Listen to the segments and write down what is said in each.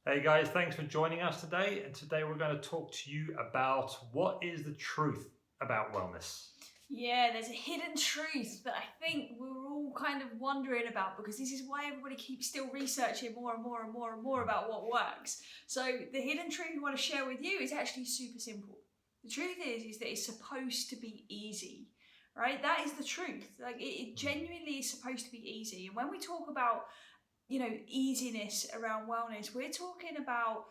Hey guys, thanks for joining us today. And today we're going to talk to you about what is the truth about wellness. Yeah, there's a hidden truth that I think we're all kind of wondering about, because this is why everybody keeps still researching more and more and more and more about what works. So the hidden truth we want to share with you is actually super simple. The truth is that it's supposed to be easy, right? That is the truth. Like it genuinely is supposed to be easy. And when we talk about, easiness around wellness, we're talking about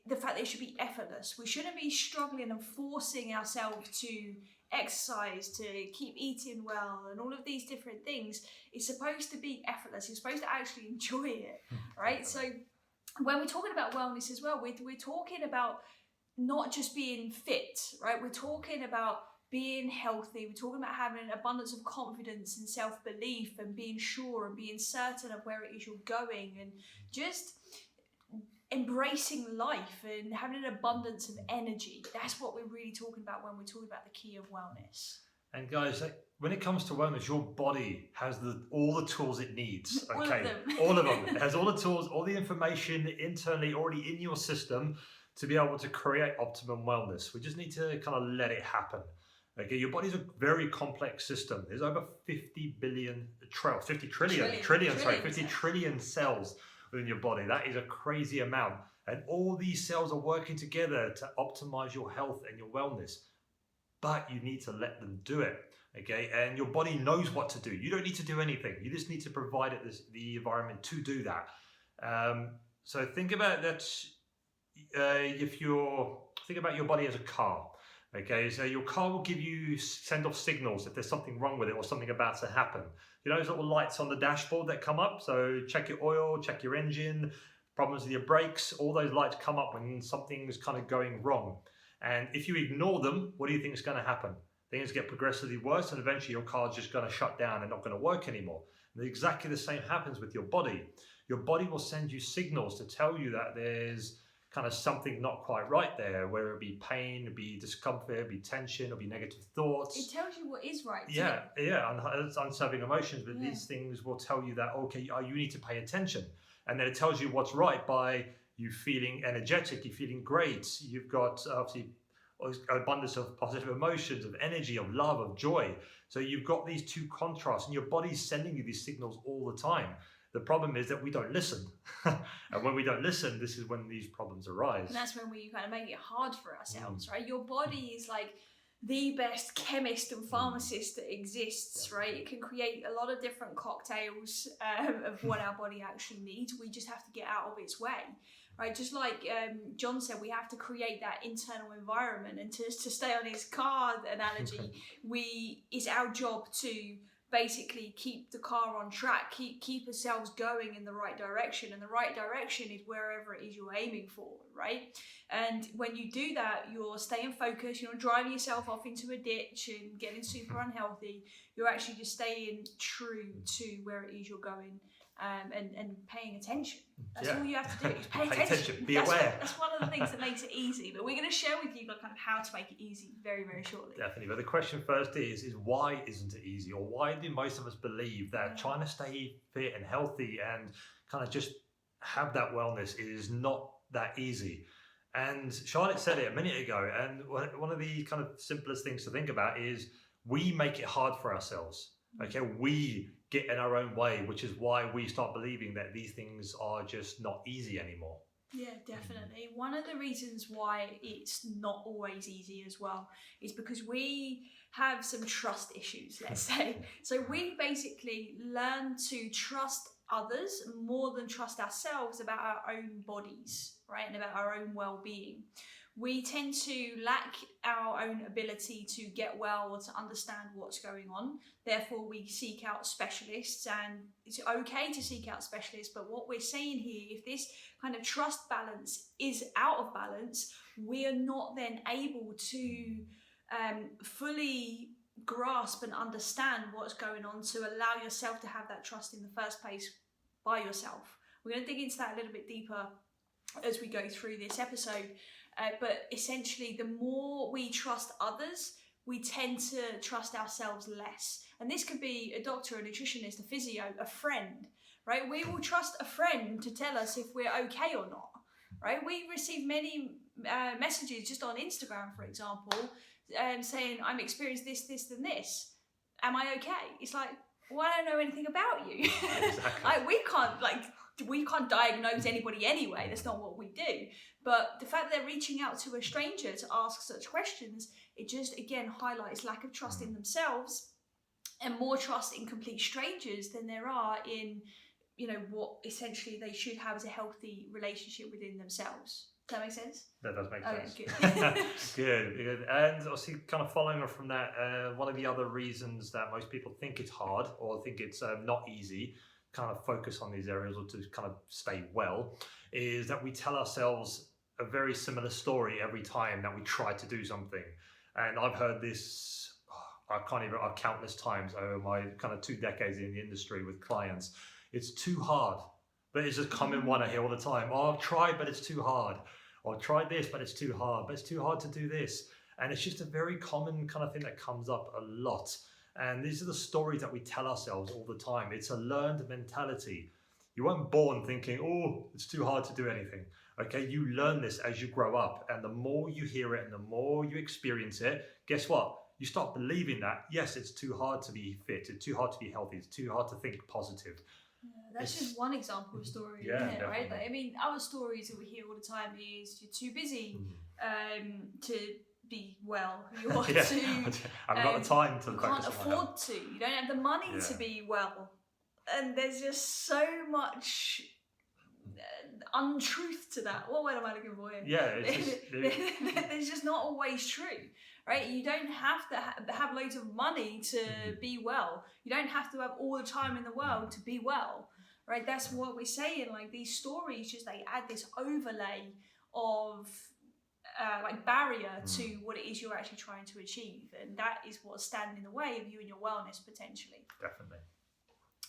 the fact that it should be effortless. We shouldn't be struggling and forcing ourselves to exercise, to keep eating well, and all of these different things. It's supposed to be effortless. You're supposed to actually enjoy it, right? So when we're talking about wellness as well, we're talking about not just being fit, right? We're talking about being healthy. We're talking about having an abundance of confidence and self-belief and being sure and being certain of where it is you're going, and just embracing life and having an abundance of energy. That's what we're really talking about when we're talking about the key of wellness. And guys, when it comes to wellness, your body has all the tools it needs. Okay, All of them. All of them. It has all the tools, all the information internally already in your system to be able to create optimum wellness. We just need to kind of let it happen. Okay, your body's a very complex system. There's over 50 trillion cells within your body. That is a crazy amount. And all these cells are working together to optimize your health and your wellness. But you need to let them do it. Okay, and your body knows what to do. You don't need to do anything. You just need to provide it the environment to do that. So think about that. Think about your body as a car. Okay, so your car will send off signals if there's something wrong with it or something about to happen. You know those little lights on the dashboard that come up? So check your oil, check your engine, problems with your brakes, all those lights come up when something's kind of going wrong. And if you ignore them, what do you think is going to happen? Things get progressively worse, and eventually your car's just going to shut down and not going to work anymore. And exactly the same happens with your body. Your body will send you signals to tell you that there's kind of something not quite right there, whether it be pain, it be discomfort, it be tension, or be negative thoughts. It tells you what is right. Yeah, it's unserving emotions, but these things will tell you that, okay, you need to pay attention. And then it tells you what's right by you feeling energetic, you feeling great, you've got obviously an abundance of positive emotions, of energy, of love, of joy. So you've got these two contrasts, and your body's sending you these signals all the time. The problem is that we don't listen. And when we don't listen, this is when these problems arise. And that's when we kind of make it hard for ourselves, right? Your body is like the best chemist and pharmacist that exists, right? It can create a lot of different cocktails of what our body actually needs. We just have to get out of its way, right? Just like John said, we have to create that internal environment. And to stay on his car analogy, it's our job to basically keep the car on track, keep ourselves going in the right direction, and the right direction is wherever it is you're aiming for, right? And when you do that, you're staying focused, you're not driving yourself off into a ditch and getting super unhealthy. You're actually just staying true to where it is you're going, and paying attention. That's all you have to do, is pay attention. Be aware. That's one of the things that makes it easy. But we're going to share with you kind of how to make it easy very, very shortly. Definitely. But the question first is why isn't it easy? Or why do most of us believe that trying to stay fit and healthy and kind of just have that wellness is not that easy? And Charlotte said it a minute ago, and one of the kind of simplest things to think about is we make it hard for ourselves. Okay, we get in our own way, which is why we start believing that these things are just not easy anymore. Yeah, definitely. One of the reasons why it's not always easy as well is because we have some trust issues, let's say. So we basically learn to trust others more than trust ourselves about our own bodies, right? And about our own well-being. We tend to lack our own ability to get well or to understand what's going on. Therefore, we seek out specialists, and it's okay to seek out specialists. But what we're saying here, if this kind of trust balance is out of balance, we are not then able to fully grasp and understand what's going on to allow yourself to have that trust in the first place by yourself. We're going to dig into that a little bit deeper as we go through this episode. But essentially, the more we trust others, we tend to trust ourselves less. And this could be a doctor, a nutritionist, a physio, a friend, right? We will trust a friend to tell us if we're okay or not. right? We receive many messages just on Instagram, for example, saying, I'm experiencing this, and this. Am I okay? It's like, well, I don't know anything about you. Exactly. we can't diagnose anybody anyway. That's not what we do. But the fact that they're reaching out to a stranger to ask such questions, it just, again, highlights lack of trust in themselves and more trust in complete strangers than there are in, what essentially they should have as a healthy relationship within themselves. Does that make sense? That does make sense. Good. Good. And obviously, kind of following on from that, one of the other reasons that most people think it's hard or think it's not easy, kind of focus on these areas or to kind of stay well, is that we tell ourselves a very similar story every time that we try to do something. And I've heard this, countless times over my kind of 2 decades in the industry with clients. It's too hard. But it's just a common one I hear all the time. Oh, I've tried, but it's too hard. Or I've tried this, but it's too hard. But it's too hard to do this. And it's just a very common kind of thing that comes up a lot. And these are the stories that we tell ourselves all the time. It's a learned mentality. You weren't born thinking, oh, it's too hard to do anything. Okay, you learn this as you grow up. And the more you hear it and the more you experience it, guess what? You start believing that, yes, it's too hard to be fit. It's too hard to be healthy. It's too hard to think positive. That's just one example of story, yeah, isn't it? Definitely. Right? Like, I mean, other stories that we hear all the time is you're too busy to be well. You're I've got the time to you focus can't on my afford health. to. You don't have the money to be well, and there's just so much untruth to that. What word am I looking for here? Yeah, it's just not always true. Right? You don't have to have loads of money to be well. You don't have to have all the time in the world to be well. Right? That's what we're saying. Like, these stories, just they add this overlay of barrier to what it is you're actually trying to achieve, and that is what's standing in the way of you and your wellness potentially. Definitely.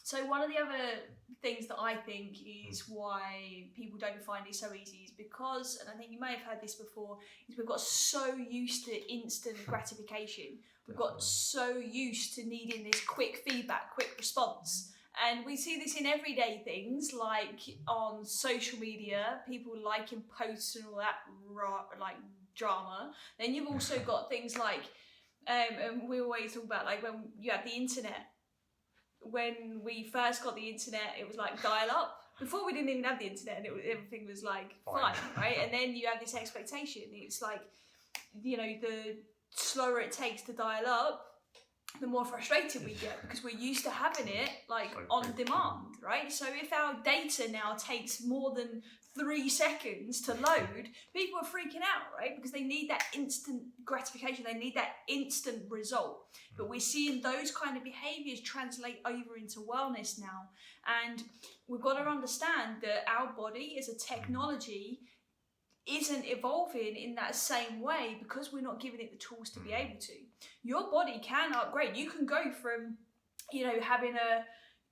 So one of the other things that I think is why people don't find it so easy is because, and I think you may have heard this before, is we've got so used to instant gratification. We've got so used to needing this quick feedback, quick response. And we see this in everyday things, like on social media, people liking posts and all that like drama. Then you've also got things like, and we always talk about like when you have the internet. When we first got the internet, it was like dial-up. Before we didn't even have the internet, and everything was like fine, right? And then you have this expectation. It's like, the slower it takes to dial up, the more frustrated we get because we're used to having it like on demand, right? So if our data now takes more than 3 seconds to load, people are freaking out, right? Because they need that instant gratification, they need that instant result. But we're seeing those kind of behaviors translate over into wellness now. And we've got to understand that our body as a technology isn't evolving in that same way because we're not giving it the tools to be able to. Your body can upgrade. You can go from, having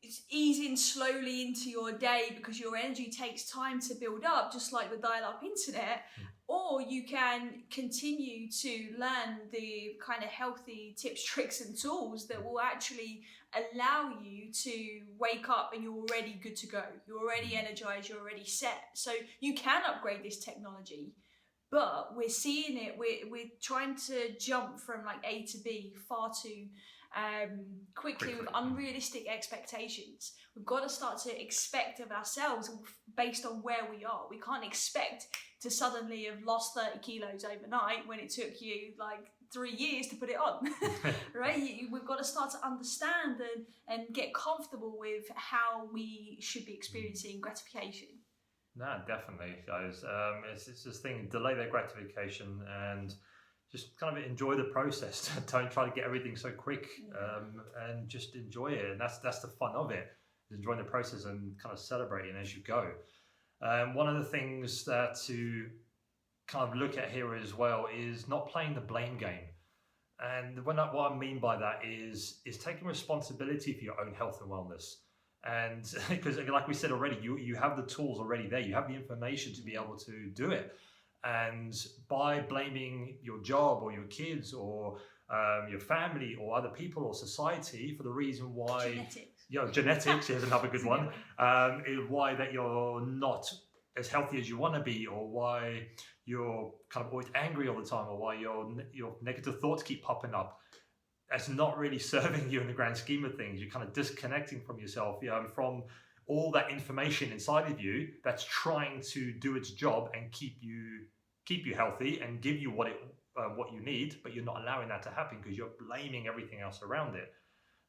it's easing slowly into your day because your energy takes time to build up, just like the dial-up internet, or you can continue to learn the kind of healthy tips, tricks and tools that will actually allow you to wake up and you're already good to go. You're already energized, you're already set. So you can upgrade this technology, but we're seeing it, we're trying to jump from like A to B far too quickly with unrealistic expectations. We've got to start to expect of ourselves based on where we are. We can't expect to suddenly have lost 30 kilos overnight when it took you like 3 years to put it on, right? We've got to start to understand and get comfortable with how we should be experiencing gratification. No, definitely, guys. It's this thing, delay that gratification and just kind of enjoy the process. Don't try to get everything so quick, and just enjoy it. And that's the fun of it, is enjoying the process and kind of celebrating as you go. One of the things that to kind of look at here as well is not playing the blame game. And what I mean by that is taking responsibility for your own health and wellness. And because like we said already, you have the tools already there. You have the information to be able to do it. And by blaming your job or your kids or your family or other people or society for the reason why genetics is another good one, is why that you're not as healthy as you want to be, or why you're kind of always angry all the time, or why your negative thoughts keep popping up. That's not really serving you in the grand scheme of things. You're kind of disconnecting from yourself, from all that information inside of you that's trying to do its job and keep you healthy and give you what you need, but you're not allowing that to happen because you're blaming everything else around it.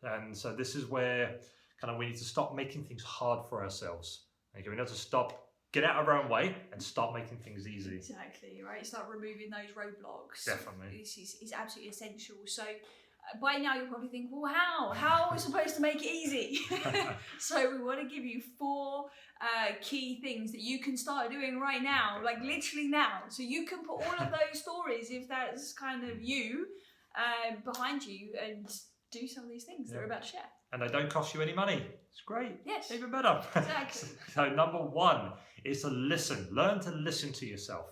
And so this is where kind of we need to stop making things hard for ourselves. Okay, we need to get out of our own way and start making things easy. Exactly, right? Start removing those roadblocks. Definitely. This is absolutely essential. So by now you'll probably think, well, how are we supposed to make it easy? So we want to give you 4 key things that you can start doing right now, like literally now. So you can put all of those stories, if that's kind of you, behind you, and do some of these things that we're about to share. And they don't cost you any money. It's great. Yes. Even better. Exactly. So number 1 is to listen. Learn to listen to yourself.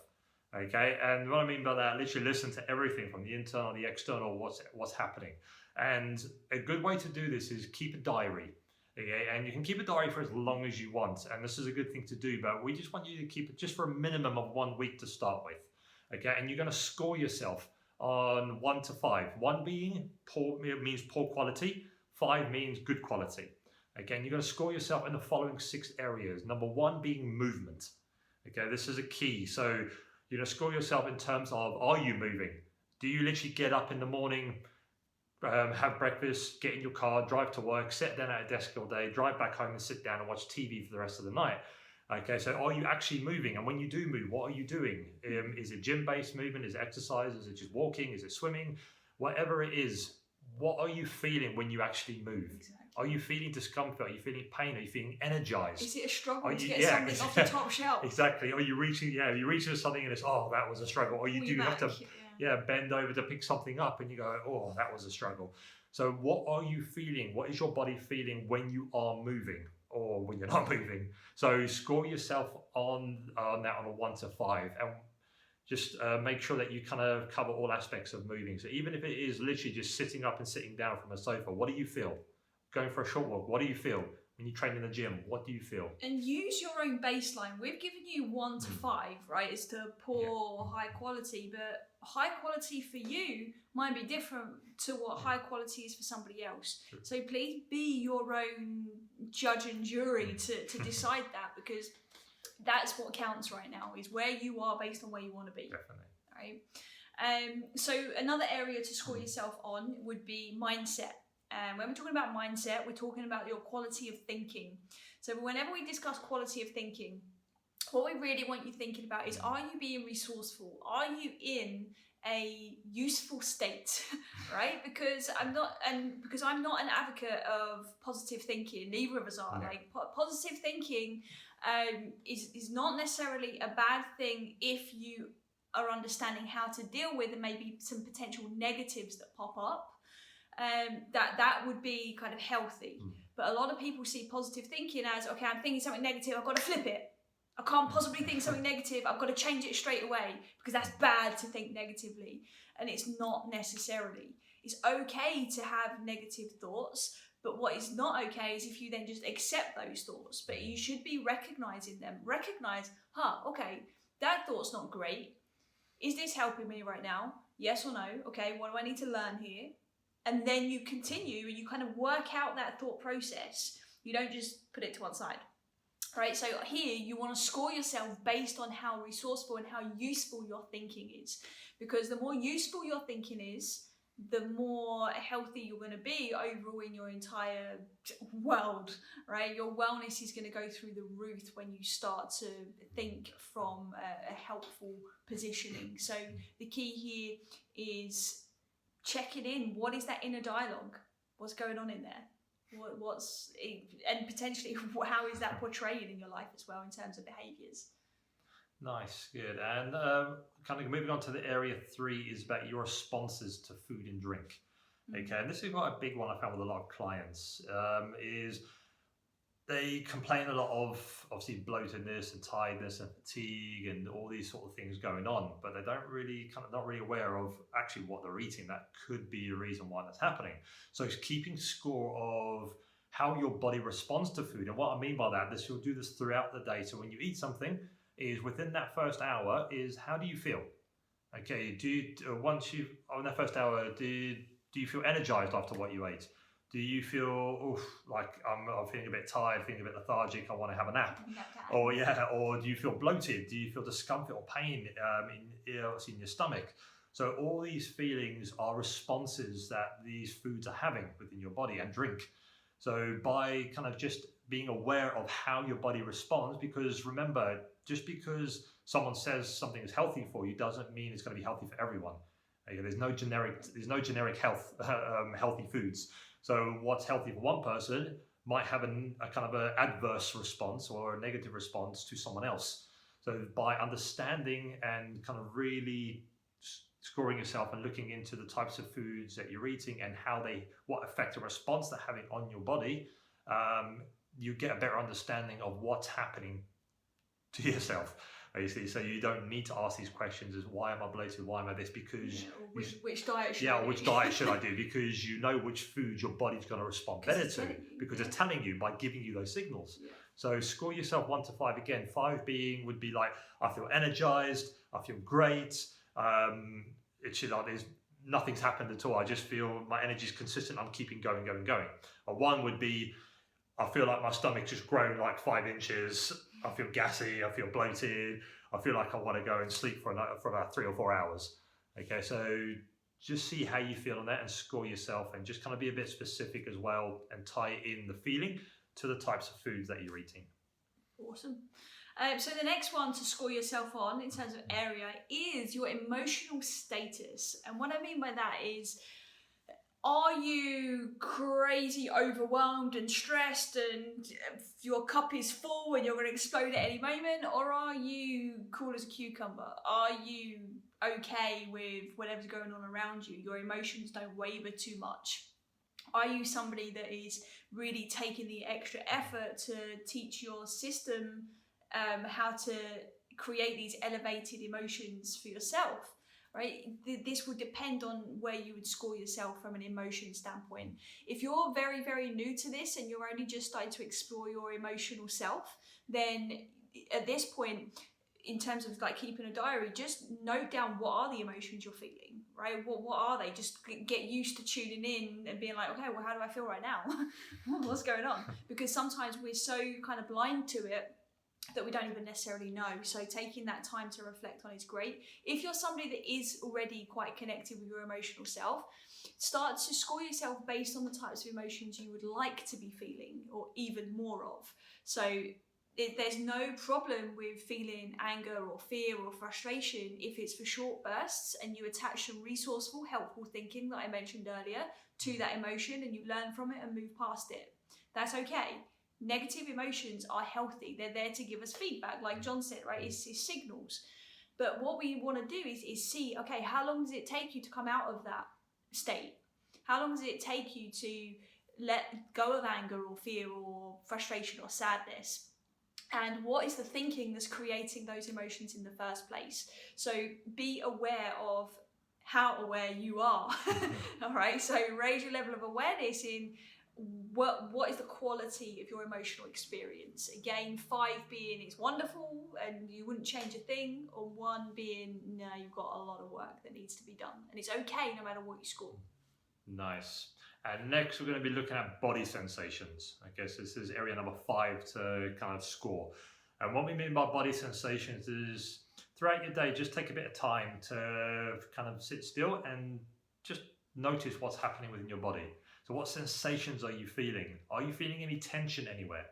Okay, and what I mean by that, literally listen to everything from the internal, the external, what's happening. And a good way to do this is keep a diary. Okay, and you can keep a diary for as long as you want, and this is a good thing to do, but we just want you to keep it just for a minimum of 1 week to start with. Okay, and you're going to score yourself on 1 to 5. 1 being poor, means poor quality. 5 means good quality. Again, you're going to score yourself in the following 6 areas. Number 1 being movement. Okay, this is a key. So you're going to score yourself in terms of, are you moving? Do you literally get up in the morning, have breakfast, get in your car, drive to work, sit down at a desk all day, drive back home and sit down and watch TV for the rest of the night? Okay, so are you actually moving? And when you do move, what are you doing? Is it gym-based movement? Is it exercise? Is it just walking? Is it swimming? Whatever it is, what are you feeling when you actually move? Exactly. Are you feeling discomfort? Are you feeling pain? Are you feeling energized? Is it a struggle to get something off the top shelf? Exactly. Are you reaching for something and it's, oh, that was a struggle. Or you do have to bend over to pick something up and you go, oh, that was a struggle. So what are you feeling? What is your body feeling when you are moving or when you're not moving? So score yourself on that on a 1 to 5 and just make sure that you kind of cover all aspects of moving. So even if it is literally just sitting up and sitting down from a sofa, what do you feel? Going for a short walk, what do you feel? When you train in the gym, what do you feel? And use your own baseline. We've given you 1 to 5, right? It's to poor, high quality, but high quality for you might be different to what high quality is for somebody else. True. So please be your own judge and jury to decide that, because that's what counts right now, is where you are based on where you want to be. Definitely. Right? So another area to score yourself on would be mindset. And when we're talking about mindset, we're talking about your quality of thinking. So whenever we discuss quality of thinking, what we really want you thinking about is, are you being resourceful? Are you in a useful state, right? Because I'm not an advocate of positive thinking. Neither of us are. Like positive thinking is not necessarily a bad thing if you are understanding how to deal with and maybe some potential negatives that pop up. That would be kind of healthy. But a lot of people see positive thinking as, okay, I'm thinking something negative, I've got to flip it. I can't possibly think something negative, I've got to change it straight away because that's bad to think negatively. And it's not necessarily. It's okay to have negative thoughts, but what is not okay is if you then just accept those thoughts. But you should be recognizing them. Recognize, okay, that thought's not great. Is this helping me right now? Yes or no? Okay, what do I need to learn here? And then you continue and you kind of work out that thought process. You don't just put it to one side. Right, so here you want to score yourself based on how resourceful and how useful your thinking is. Because the more useful your thinking is, the more healthy you're going to be overall in your entire world, right? Your wellness is going to go through the roof when you start to think from a helpful positioning. So the key here is checking in. What is that inner dialogue? What's going on in there? And potentially how is that portrayed in your life as well in terms of behaviours? Nice, good. And kind of moving on to the area 3 is about your responses to food and drink. Okay, and this is quite a big one I found with a lot of clients, is they complain a lot of obviously bloatedness and tiredness and fatigue and all these sort of things going on, but they don't really not really aware of actually what they're eating. That could be a reason why that's happening. So it's keeping score of how your body responds to food. And what I mean by that is you'll do this throughout the day. So when you eat something, is within that first hour is how do you feel? Okay, once you on that first hour, do you feel energized after what you ate? Do you feel like I'm feeling a bit tired, feeling a bit lethargic, I want to have a nap? Or or do you feel bloated? Do you feel discomfort or pain in your stomach? So all these feelings are responses that these foods are having within your body, and drink. So by kind of just being aware of how your body responds, because remember, just because someone says something is healthy for you doesn't mean it's going to be healthy for everyone. Okay, there's no generic healthy foods. So what's healthy for one person might have a kind of an adverse response or a negative response to someone else. So by understanding and kind of really scoring yourself and looking into the types of foods that you're eating and what effect or response they're having on your body, you get a better understanding of what's happening to yourself. Basically, so you don't need to ask these questions as why am I bloated, why am I this, because which diet should I do? Which diet should I do, because you know which food your body's going to respond better to, because it's telling you by giving you those signals. So score yourself 1 to 5 again, 5 would be like, I feel energized, I feel great, nothing's happened at all, I just feel my energy is consistent, I'm keeping going. A 1 would be, I feel like my stomach's just grown like 5 inches, I feel gassy, I feel bloated, I feel like I want to go and sleep for about 3 or 4 hours. Okay, so just see how you feel on that and score yourself, and just kind of be a bit specific as well and tie in the feeling to the types of foods that you're eating. Awesome. So the next one to score yourself on in terms of area is your emotional status. And what I mean by that is, are you crazy overwhelmed and stressed and your cup is full and you're going to explode at any moment? Or are you cool as a cucumber? Are you okay with whatever's going on around you? Your emotions don't waver too much. Are you somebody that is really taking the extra effort to teach your system how to create these elevated emotions for yourself? Right? This would depend on where you would score yourself from an emotion standpoint. If you're very, very new to this and you're only just starting to explore your emotional self, then at this point, in terms of like keeping a diary, just note down what are the emotions you're feeling, right? What are they? Just get used to tuning in and being like, okay, well, how do I feel right now? What's going on? Because sometimes we're so kind of blind to it that we don't even necessarily know. So taking that time to reflect on is great. If you're somebody that is already quite connected with your emotional self, start to score yourself based on the types of emotions you would like to be feeling or even more of. So there's no problem with feeling anger or fear or frustration if it's for short bursts and you attach some resourceful, helpful thinking that I mentioned earlier to that emotion and you learn from it and move past it. That's okay. Negative emotions are healthy. They're there to give us feedback, like John said, right? It's signals. But what we want to do is see, okay, how long does it take you to come out of that state? How long does it take you to let go of anger or fear or frustration or sadness? And what is the thinking that's creating those emotions in the first place? So be aware of how aware you are. All right, so raise your level of awareness in what is the quality of your emotional experience. Again, 5 being it's wonderful and you wouldn't change a thing, or 1 being no, you've got a lot of work that needs to be done, and it's okay no matter what you score. Nice. And next we're going to be looking at body sensations. Okay, so this is area number 5 to kind of score. And what we mean by body sensations is throughout your day, just take a bit of time to kind of sit still and just notice what's happening within your body. So what sensations are you feeling? Are you feeling any tension anywhere?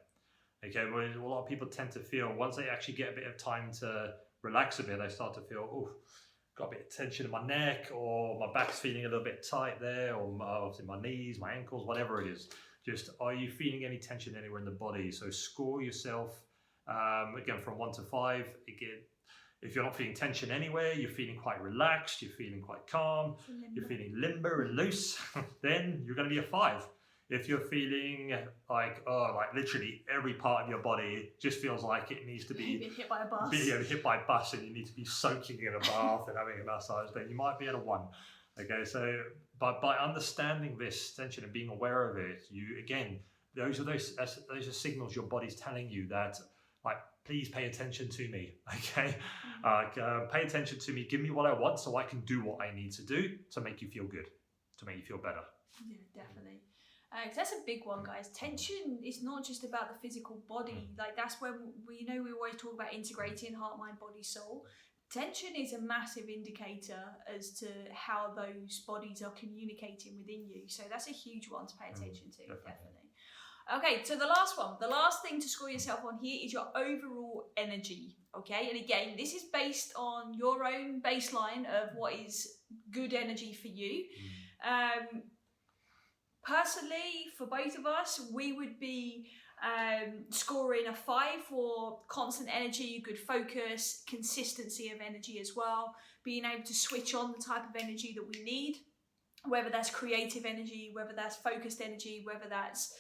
Okay, well, a lot of people tend to feel, once they actually get a bit of time to relax a bit, they start to feel, oh, got a bit of tension in my neck, or my back's feeling a little bit tight there, or obviously my knees, my ankles, whatever it is. Just, are you feeling any tension anywhere in the body? So score yourself, again, from 1 to 5. Again, if you're not feeling tension anywhere, you're feeling quite relaxed, you're feeling quite calm, you're feeling limber and loose, then you're going to be a 5. If you're feeling like, like literally every part of your body just feels like it needs to be hit by a bus, hit by a bus, and you need to be soaking in a bath and having a massage, then you might be at a 1. Okay, so by understanding this tension and being aware of it, you again, those are signals your body's telling you that, like, please pay attention to me, okay? Pay attention to me, give me what I want so I can do what I need to do to make you feel good, to make you feel better. Yeah, definitely. 'Cause that's a big one, guys. Tension is not just about the physical body. Like, that's when we always talk about integrating heart, mind, body, soul. Tension is a massive indicator as to how those bodies are communicating within you. So that's a huge one to pay attention to, definitely. Okay, so the last one, the last thing to score yourself on here is your overall energy, okay? And again, this is based on your own baseline of what is good energy for you. Personally, for both of us, we would be scoring a 5 for constant energy, good focus, consistency of energy as well, being able to switch on the type of energy that we need, whether that's creative energy, whether that's focused energy, whether that's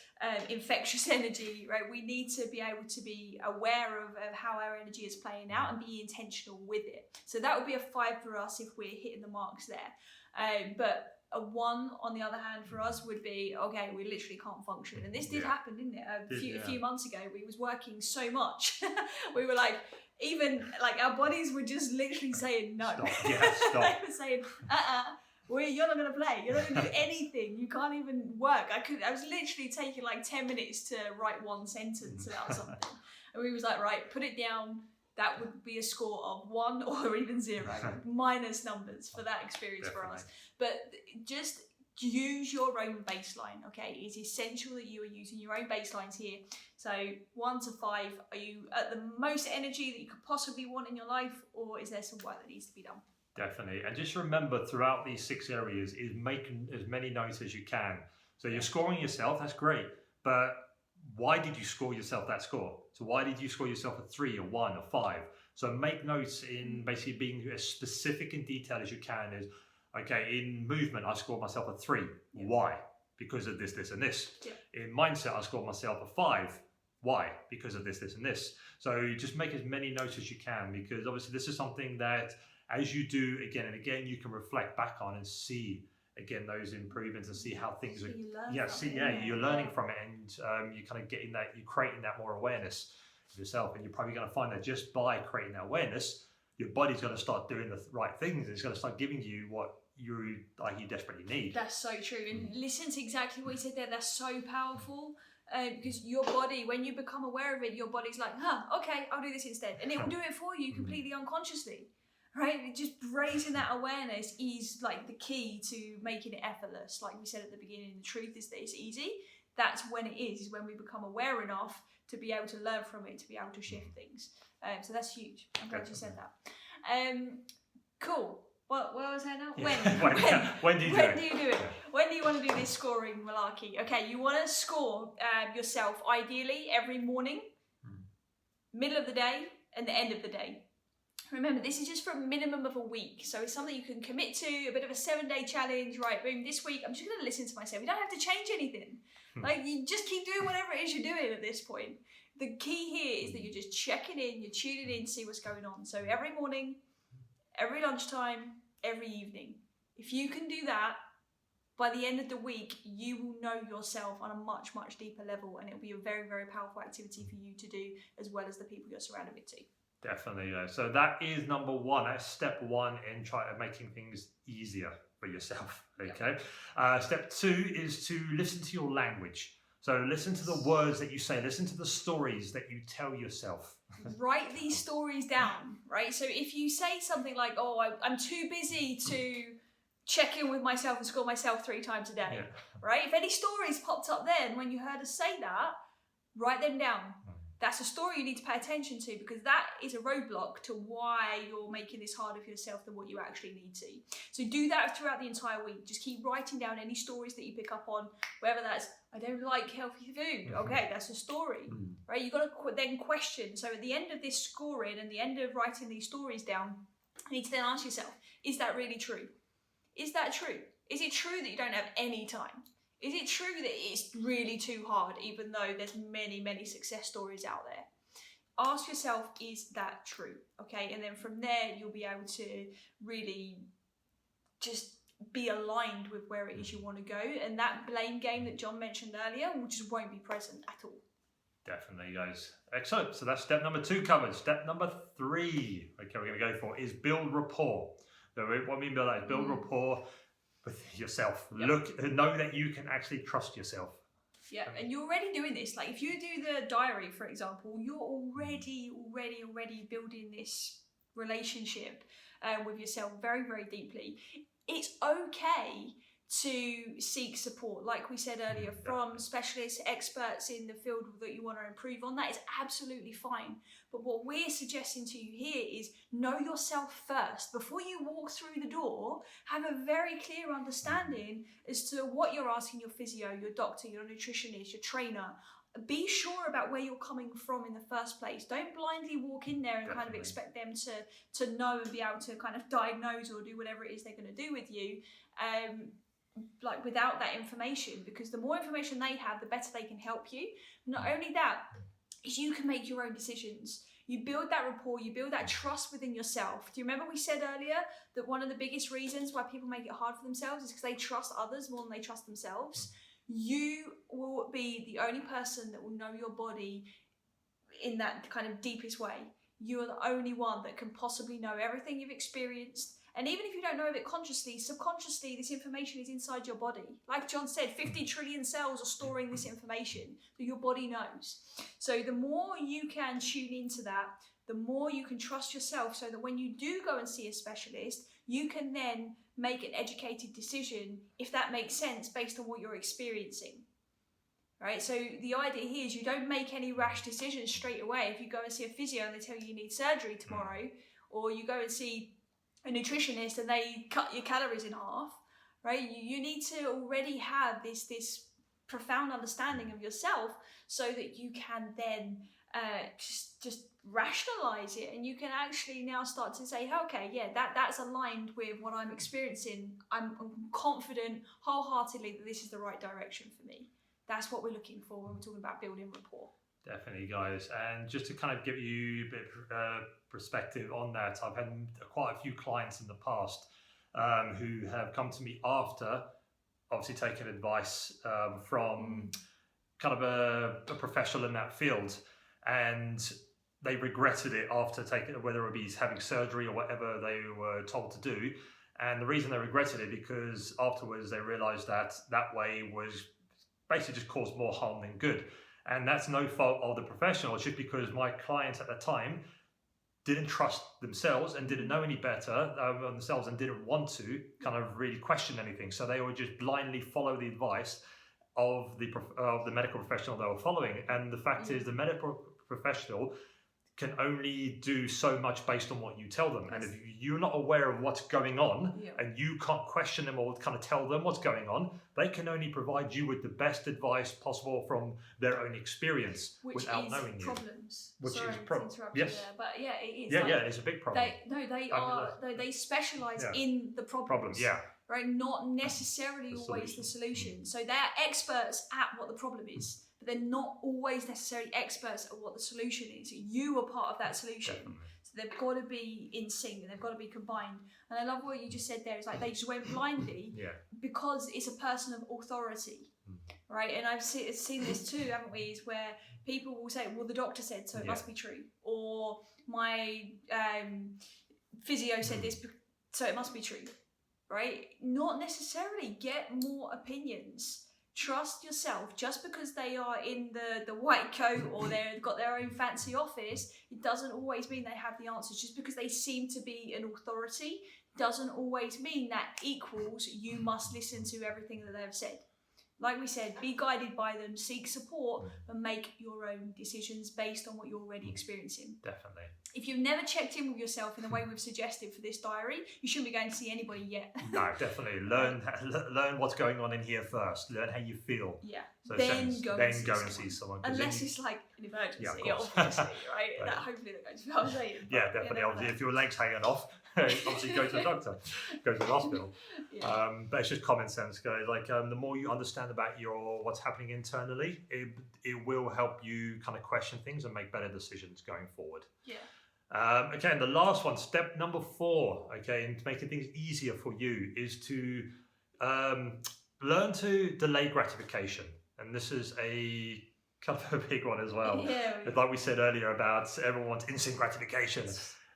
infectious energy, right? We need to be able to be aware of how our energy is playing out and be intentional with it. So that would be a 5 for us if we're hitting the marks there. But a 1, on the other hand, for us would be, okay, we literally can't function. And this did happen, didn't it? A few months ago, we was working so much. We were like, even like our bodies were just literally saying no. Stop. Yeah, stop. They were saying, you're not going to play. You're not going to do anything. You can't even work. I was literally taking like 10 minutes to write one sentence about something. And we was like, right, put it down. That would be a score of 1 or even 0, minus numbers for that experience for us. But just use your own baseline, okay? It's essential that you are using your own baselines here. So 1 to 5, are you at the most energy that you could possibly want in your life, or is there some work that needs to be done? Definitely. And just remember, throughout these 6 areas, is making as many notes as you can. So you're scoring yourself, that's great. But why did you score yourself that score? So why did you score yourself a 3, a 1, a 5? So make notes in basically being as specific and detailed as you can. Is, okay, in movement, I scored myself a 3. Why? Because of this, this, and this. In mindset, I scored myself a 5. Why? Because of this, this, and this. So just make as many notes as you can, because obviously this is something that as you do again and again, you can reflect back on and see again those improvements and see how things are. You're learning from it, and you're kind of getting that, you're creating that more awareness of yourself, and you're probably going to find that just by creating that awareness, your body's going to start doing the right things, and it's going to start giving you what you desperately need. That's so true. And listen to exactly what you said there. That's so powerful. Because your body, when you become aware of it, your body's like, okay, I'll do this instead, and it will do it for you completely unconsciously. Right? Just raising that awareness is like the key to making it effortless. Like we said at the beginning, the truth is that it's easy. That's when it is when we become aware enough to be able to learn from it, to be able to shift things. So that's huge. I'm glad you said that. Cool. What was I now? When do you do it? When do you want to do this scoring malarkey? Okay, you want to score yourself ideally every morning, middle of the day, and the end of the day. Remember, this is just for a minimum of a week, so it's something you can commit to, a bit of a 7-day challenge, right? Boom, this week, I'm just going to listen to myself. You don't have to change anything. Like, you just keep doing whatever it is you're doing at this point. The key here is that you're just checking in, you're tuning in, see what's going on. So every morning, every lunchtime, every evening. If you can do that, by the end of the week, you will know yourself on a much, much deeper level, and it'll be a very, very powerful activity for you to do, as well as the people you're surrounded with too. Definitely. So that is number 1. That's step 1 in making things easier for yourself. Okay. Step 2 is to listen to your language. So listen to the words that you say. Listen to the stories that you tell yourself. Write these stories down, right? So if you say something like, "Oh, I'm too busy to check in with myself and score myself 3 times a day," right? If any stories popped up then when you heard us say that, write them down. That's a story you need to pay attention to, because that is a roadblock to why you're making this harder for yourself than what you actually need to. So do that throughout the entire week. Just keep writing down any stories that you pick up on, whether that's, I don't like healthy food. Okay, that's a story, right? You've got to then question. So at the end of this scoring and the end of writing these stories down, you need to then ask yourself, is that really true? Is that true? Is it true that you don't have any time? Is it true that it's really too hard, even though there's many, many success stories out there? Ask yourself, is that true? Okay, and then from there, you'll be able to really just be aligned with where it is you want to go. And that blame game that John mentioned earlier just won't be present at all. Definitely, guys. Excellent. So that's step number 2 covered. Step number 3, okay, we're going to go for is build rapport. So what I mean by that is build rapport with yourself. Know that you can actually trust yourself. Yeah, and you're already doing this. Like if you do the diary, for example, you're already building this relationship with yourself very, very deeply. It's okay to seek support, like we said earlier, from specialists, experts in the field that you want to improve on. That is absolutely fine. But what we're suggesting to you here is know yourself first. Before you walk through the door, have a very clear understanding as to what you're asking your physio, your doctor, your nutritionist, your trainer. Be sure about where you're coming from in the first place. Don't blindly walk in there and kind of expect them to know and be able to kind of diagnose or do whatever it is they're going to do with you. Like without that information, because the more information they have, the better they can help you. Not only that, is you can make your own decisions. You build that rapport, you build that trust within yourself. Do you remember we said earlier that one of the biggest reasons why people make it hard for themselves is because they trust others more than they trust themselves? You will be the only person that will know your body in that kind of deepest way. You are the only one that can possibly know everything you've experienced. And even if you don't know of it consciously, subconsciously, this information is inside your body. Like John said, 50 trillion cells are storing this information that your body knows. So the more you can tune into that, the more you can trust yourself, so that when you do go and see a specialist, you can then make an educated decision, if that makes sense, based on what you're experiencing. Right? So the idea here is you don't make any rash decisions straight away. If you go and see a physio and they tell you need surgery tomorrow, or you go and see a nutritionist and they cut your calories in half, right? You need to already have this profound understanding of yourself, so that you can then just rationalize it, and you can actually now start to say, okay, yeah, that's aligned with what I'm experiencing. I'm confident wholeheartedly that this is the right direction for me. That's what we're looking for when we're talking about building rapport. Definitely, guys. And just to kind of give you a bit of perspective on that, I've had quite a few clients in the past who have come to me after obviously taking advice from kind of a professional in that field, and they regretted it after taking, whether it be having surgery or whatever they were told to do. And the reason they regretted it, because afterwards they realized that that way was basically just caused more harm than good. And that's no fault of the professional. It's just because my clients at the time didn't trust themselves and didn't know any better on themselves, and didn't want to kind of really question anything. So they would just blindly follow the advice of the medical professional they were following. And the fact is, the medical professional can only do so much based on what you tell them. And if you're not aware of what's going on, and you can't question them or kind of tell them what's going on, they can only provide you with the best advice possible from their own experience, without knowing problems. Which Sorry is problems. Yes. There, but yeah, it is. Yeah, it's a big problem. They specialize in the problems. Right, not necessarily always the solution. So they're experts at what the problem is, but they're not always necessarily experts at what the solution is. You are part of that solution. Definitely. So they've got to be in sync, and they've got to be combined. And I love what you just said there. It's like they just went blindly because it's a person of authority, right? And I've seen this too, haven't we? Is where people will say, well, the doctor said, so it must be true. Or my physio said this, so it must be true. Right? Not necessarily. Get more opinions. Trust yourself. Just because they are in the white coat or they've got their own fancy office, it doesn't always mean they have the answers. Just because they seem to be an authority doesn't always mean that equals you must listen to everything that they've said. Like we said, be guided by them, seek support, and make your own decisions based on what you're already experiencing. Definitely. If you've never checked in with yourself in the way we've suggested for this diary, you shouldn't be going to see anybody yet. No, definitely. Learn what's going on in here first. Learn how you feel. Yeah. So then go and see someone. Unless it's like an emergency, obviously, right? That hopefully that goes without saying. Yeah, definitely. Obviously, if your leg's hanging off, obviously go to the doctor, go to the hospital. But it's just common sense, guys. Like the more you understand about what's happening internally, it will help you kind of question things and make better decisions going forward. Yeah. Okay, and the last one, step number 4, okay, and making things easier for you is to learn to delay gratification. And this is a kind of a big one as well. Yeah. Like we said earlier about everyone wants instant gratification.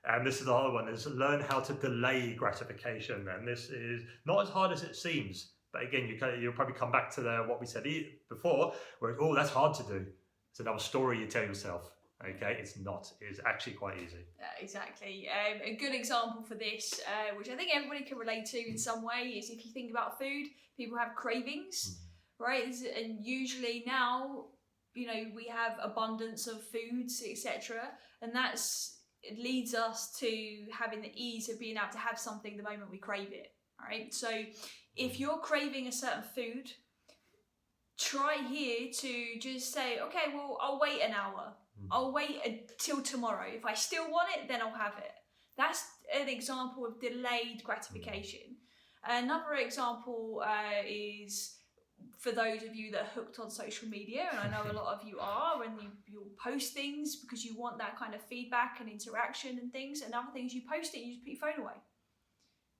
And this is the hard one, is learn how to delay gratification. And this is not as hard as it seems. But again, you'll probably come back to what we said before, where, oh, that's hard to do. It's another story you tell yourself. Okay, it's not. It's actually quite easy. Exactly. A good example for this, which I think everybody can relate to in some way, is if you think about food, people have cravings, right? And usually now, you know, we have abundance of foods, etc. And it leads us to having the ease of being able to have something the moment we crave it, right? So if you're craving a certain food, try here to just say, okay, well, I'll wait an hour. I'll wait until tomorrow. If I still want it, then I'll have it. That's an example of delayed gratification. Another example is for those of you that are hooked on social media, and I know a lot of you are, and you'll post things because you want that kind of feedback and interaction and things, and other things you post it, you just put your phone away.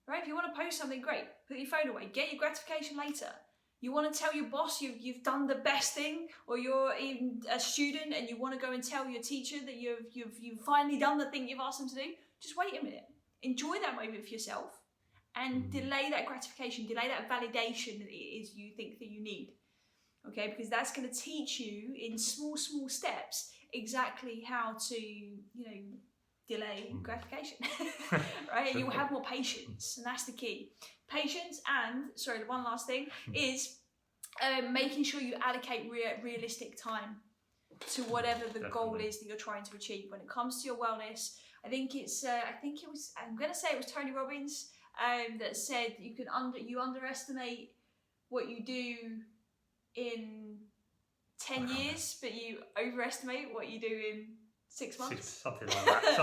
Right? If you want to post something, great, put your phone away. Get your gratification later. You want to tell your boss you've done the best thing, or you're even a student and you want to go and tell your teacher that you've finally done the thing you've asked them to do. Just wait a minute. Enjoy that moment for yourself and delay that gratification, delay that validation that it is you think that you need. Okay, because that's going to teach you in small steps exactly how to, delay gratification. Right? You'll have more patience, and that's the key. Patience, and one last thing is making sure you allocate realistic time to whatever the goal is that you're trying to achieve. When it comes to your wellness, I'm going to say it was Tony Robbins that said you underestimate what you do in 10 years, but you overestimate what you do in 6 months. Something like that.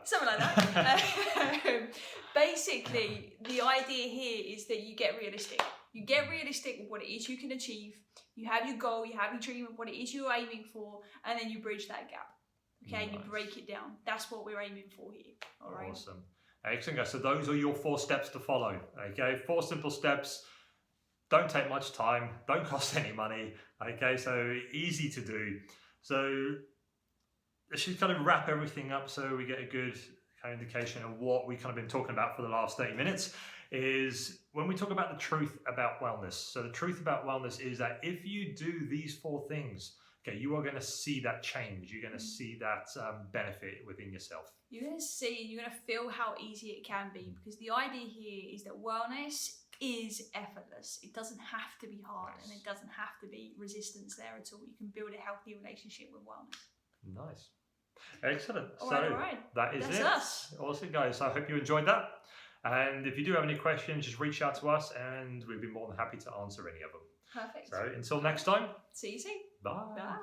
Something like that. Basically, the idea here is that you get realistic. You get realistic with what it is you can achieve. You have your goal, you have your dream of what it is you're aiming for, and then you bridge that gap. Okay, nice. And you break it down. That's what we're aiming for here. All right. Awesome. Excellent, guys. So those are your 4 steps to follow. Okay, 4 simple steps. Don't take much time. Don't cost any money. Okay, so easy to do. So I should kind of wrap everything up so we get a good kind of indication of what we've kind of been talking about for the last 30 minutes is when we talk about the truth about wellness. So the truth about wellness is that if you do these 4 things, okay, you are going to see that change. You're going to see that benefit within yourself. You're going to see, you're going to feel how easy it can be, because the idea here is that wellness is effortless. It doesn't have to be hard, and it doesn't have to be resistance there at all. You can build a healthy relationship with wellness. Nice. Excellent. All right. That's it. Us. Awesome, guys. So I hope you enjoyed that. And if you do have any questions, just reach out to us and we'd be more than happy to answer any of them. Perfect. So until next time. See you soon. Bye. Bye.